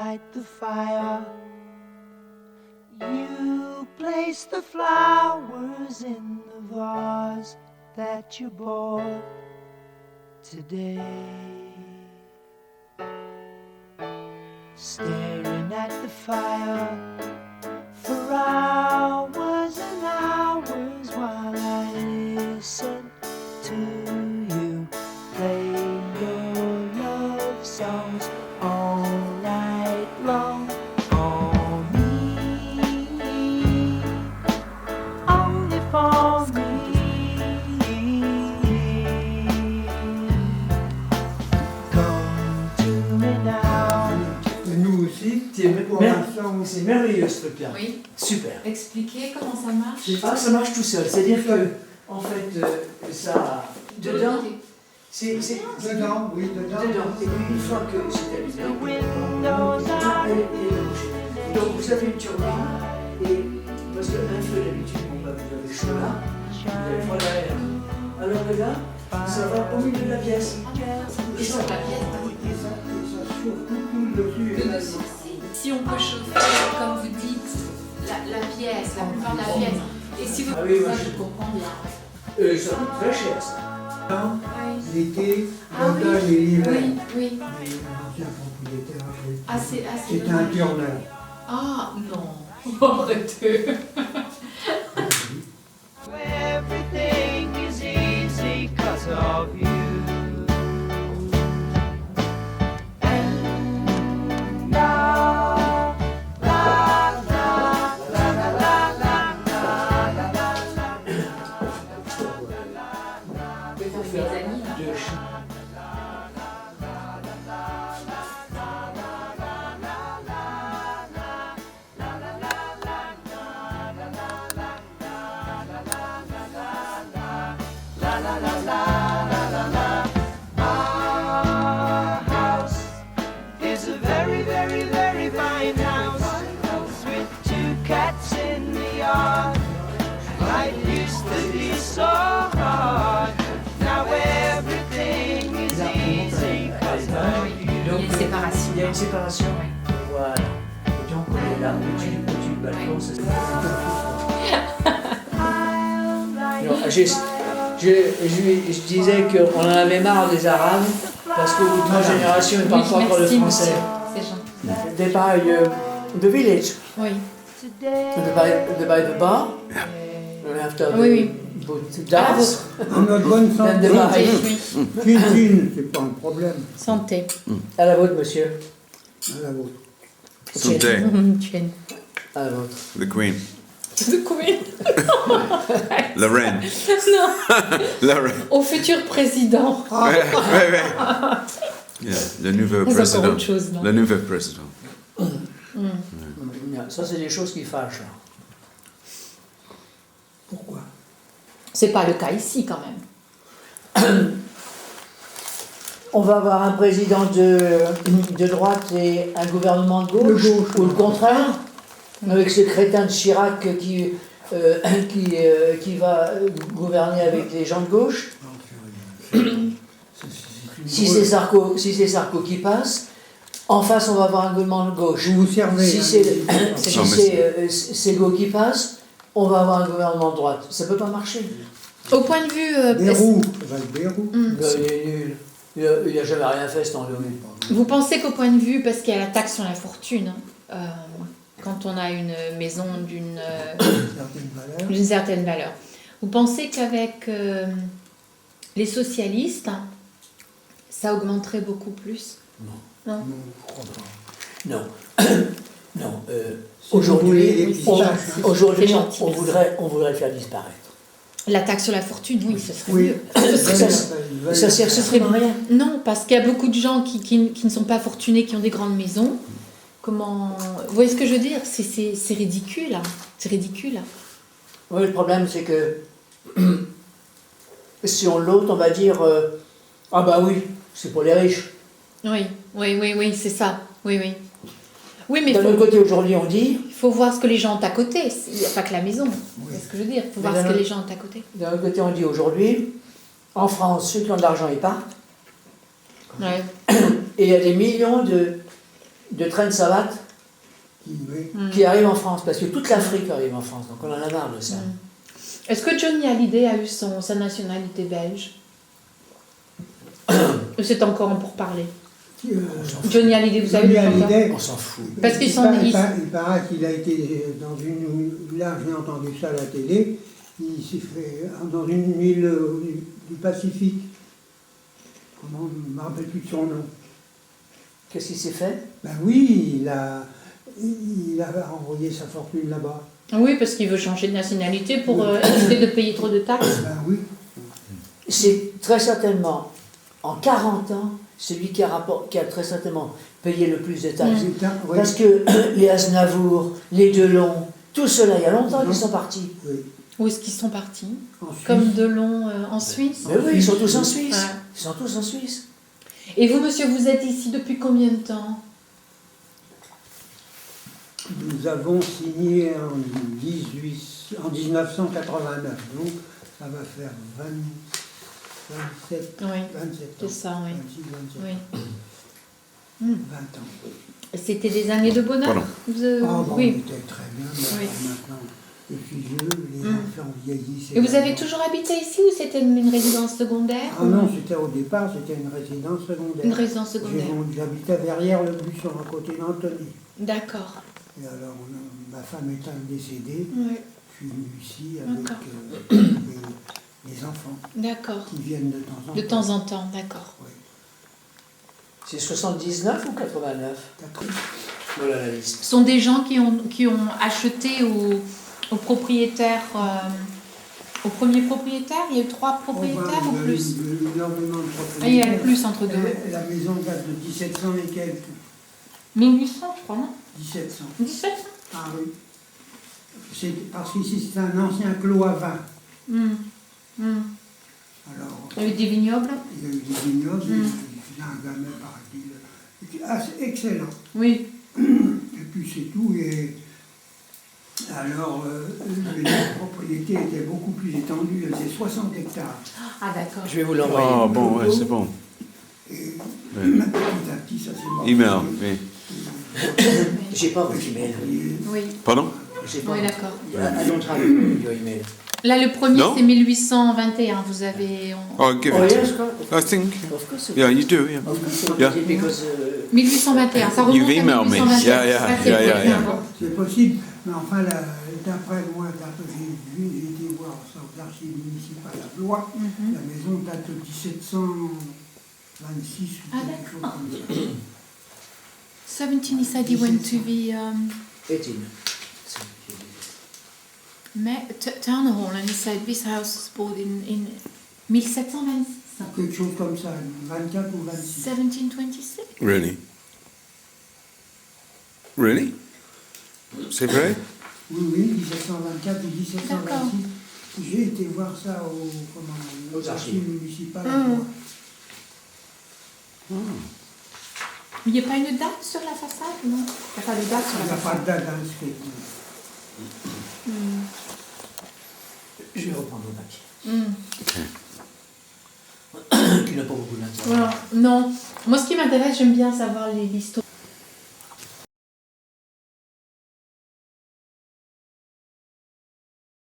light the fire. You place the flowers in the vase that you bought today. Staring at the fire for hours and hours while I listen to you play your love songs all night long. For me, only for me. Come to me now. Et nous aussi, pour l'instant, C'est merveilleux ce truc-là. Oui. Super. Expliquez comment ça marche. Ah, ça marche tout seul. C'est-à-dire que, en fait, ça. Dedans, c'est. dedans, oui, dedans. Dedans. Et puis, une fois que c'est allumé, The windows are elle est bouchée. Donc, vous avez une turbine. Et parce qu'un feu, d'habitude, vous avez chaud là, vous avez froid derrière. Alors que là, ça va au milieu de la pièce. Et sur la pièce. Et ça chauffe tout le dessus. Le dessus. Si on peut chauffer, comme vous dites, la pièce, la plupart de la pièce. Et si vous... Ah oui, moi, ça, je comprends bien. Ça coûte très cher, ça. L'été, Ah oui. l'automne et l'hiver. Oui, oui. Mais l'ancien propriétaire, Ah, c'est c'était un turneur. Ah, non. Arrêtez. everything is easy 'cause of you. And la la la la la la la la la. Pour mes amis, là. De chien. Our house is a very, very, very fine house with 2 cats in the yard. Life used to be so hard. Now everything is easy 'cause of you. Il y a une séparation. Il y a une séparation. Voilà. Et donc on est là, au-dessus du balcon, ça se Non, je disais qu'on en avait marre des Arabes parce que notre génération ne parle pas encore le Merci, français. monsieur. C'est gentil. They buy the village. Oui. They buy the bar. And after Oui, oui. the Ah, dance. En notre bonne And the santé, bar. Oui. cuisine, c'est pas un problème. Santé. À la vôtre, monsieur. À la vôtre. Santé, Chen. À la vôtre. the Queen. The Queen. La reine. Non. La reine. Au futur président. Ouais, ouais, ouais. Yeah, le nouveau C'est encore président. autre chose, non? Le nouveau président. Ça, c'est des choses qui fâchent. Là. Pourquoi? C'est pas le cas ici, quand même. On va avoir un président de droite et un gouvernement de gauche, De gauche, ou le oui. contraire, avec ce crétin de Chirac qui va gouverner avec les gens de gauche. Si c'est Sarko qui passe, en face on va avoir un gouvernement de gauche. Vous vous servez. Si hein, c'est Non, mais Sego qui passe, on va avoir un gouvernement de droite. Ça peut pas marcher. Au point de vue... Bérou, Val-Bérou. Il est nul. Il a jamais rien fait, cet enlevé. Vous pensez qu'au point de vue, parce qu'il y a la taxe sur la fortune, quand on a une maison d'une certaine valeur, vous pensez qu'avec les socialistes, ça augmenterait beaucoup plus? Non. Non. Non. Si vous voulez, Aujourd'hui, les on, petits aujourd'hui, C'est gentil, on merci. voudrait le faire disparaître. La taxe sur la fortune, oui, ce serait Oui. mieux. Ça sert strictement à rien. Non, parce qu'il y a beaucoup de gens qui ne sont pas fortunés, qui ont des grandes maisons. Comment... Vous voyez ce que je veux dire? C'est ridicule. Hein. C'est ridicule. Oui, le problème, c'est que si on l'ôte, on va dire ah bah oui, c'est pour les riches. Oui, c'est ça. Oui. Oui, mais D'un autre côté, aujourd'hui, on dit, il faut voir ce que les gens ont à côté. Il n'y a pas que la maison. C'est ce que je veux dire. Il faut Mais voir ce d'un que les gens ont à côté. d'un autre côté, on dit aujourd'hui, en France, ceux qui ont de l'argent, ils partent. Ouais. Et il y a des millions de train de savate Oui. qui arrive en France, parce que toute l'Afrique arrive en France, donc on en a marre de ça. Est-ce que Johnny Hallyday a eu sa nationalité belge? Ou c'est encore en pourparlers? Johnny Hallyday, vous savez Johnny le chanteur? Hallyday, On s'en fout. Parce qu'ils il sont- par- ils- il paraît qu'il a été dans une... Là, j'ai entendu ça à la télé. Il s'est fait dans une île du Pacifique. Comment, je ne me rappelle plus de son nom. Qu'est-ce qui s'est fait? Ben oui, il a envoyé sa fortune là-bas. Oui, parce qu'il veut changer de nationalité pour éviter de payer trop de taxes. Ben oui. C'est très certainement, en 40 ans, celui qui a très certainement payé le plus de taxes. C'est un- oui. Parce que les Aznavour, les Delon, tout cela, il y a longtemps qu'ils sont partis. Oui. Où est-ce qu'ils sont partis? En Suisse. Comme Delon en Suisse? Mais oui, ils sont tous en Suisse. Ouais. Ils sont tous en Suisse. Et vous, monsieur, vous êtes ici depuis combien de temps? Nous avons signé en 1989, donc ça va faire 27 Oui, 27 c'est ans. ça, oui. 26, 27 Oui. 20 ans. C'était des années de bonheur? Pardon. Ah, bon, on Oui. était très bien, mais Oui. maintenant, je suis vieux, les enfants vieillissent. Et vous avez également. toujours habité ici ou c'était une résidence secondaire? Ah non, c'était au départ, c'était une résidence secondaire. Une résidence secondaire. J'habitais derrière le buisson, à côté d'Antony. D'accord. Et alors, ma femme étant décédée, Oui. je suis venu ici avec D'accord. les enfants D'accord. qui viennent de temps en temps. De temps en temps, d'accord. Oui. C'est 79 ou 89? D'accord. Voilà la liste. Ce sont des gens qui ont acheté au propriétaire, au premier propriétaire. Il y a eu 3 propriétaires Oh, ou bah, il y a plus? eu énormément de Ah, il y a propriétaires. eu plus entre deux. La maison date de 1700 et quelques. 1800, je crois, non? 1700. 1700. Ah oui. C'est parce qu'ici c'est un ancien clos à vin. Alors, Il y a eu des vignobles. il y a eu des vignobles, il y a un gamin paraît-il. Excellent. Oui. Et puis c'est tout. Et alors, la propriété était beaucoup plus étendue, elle faisait 60 hectares. Ah, d'accord. Je vais vous l'envoyer. Oh, bon, ouais, c'est bon. Et Ouais. petit à petit, ça s'est morcelé. Email, oui. J'ai pas votre email. Oui. Pardon? J'ai pas. Oui, d'accord. I don't have your email. Là, le premier, Non. c'est 1821. Vous avez... Oh, give Oh it. yes, I think. of course. Yeah, you do, yeah. Of course, Yeah. because 1821. Ça remonte You've à emailed me. 1821. Yeah, yeah, Ça, c'est yeah, le yeah, premier yeah. avant. C'est possible, mais enfin, d'après moi, j'ai été voir ça aux archives municipales à Blois, la maison date de 1726 ou Ah, quelque chose d'accord. comme ça. 17, he said he went to the 18. town hall and he said this house was bought in 1726. Quelque chose comme ça, 24 ou 26. 1726. Really? Really? C'est vrai? Oui, oui, 1724 ou 1726. J'ai été voir ça aux archives municipales à Blois. Il n'y a pas une date sur la façade, non? Il n'y a pas de date sur Il n'y la a pas façade. de date inscrite. non. Je vais reprendre le papier. Okay. Qui n'a pas beaucoup d'intérêt. Voilà. Non. Moi, ce qui m'intéresse, j'aime bien savoir l'histoire.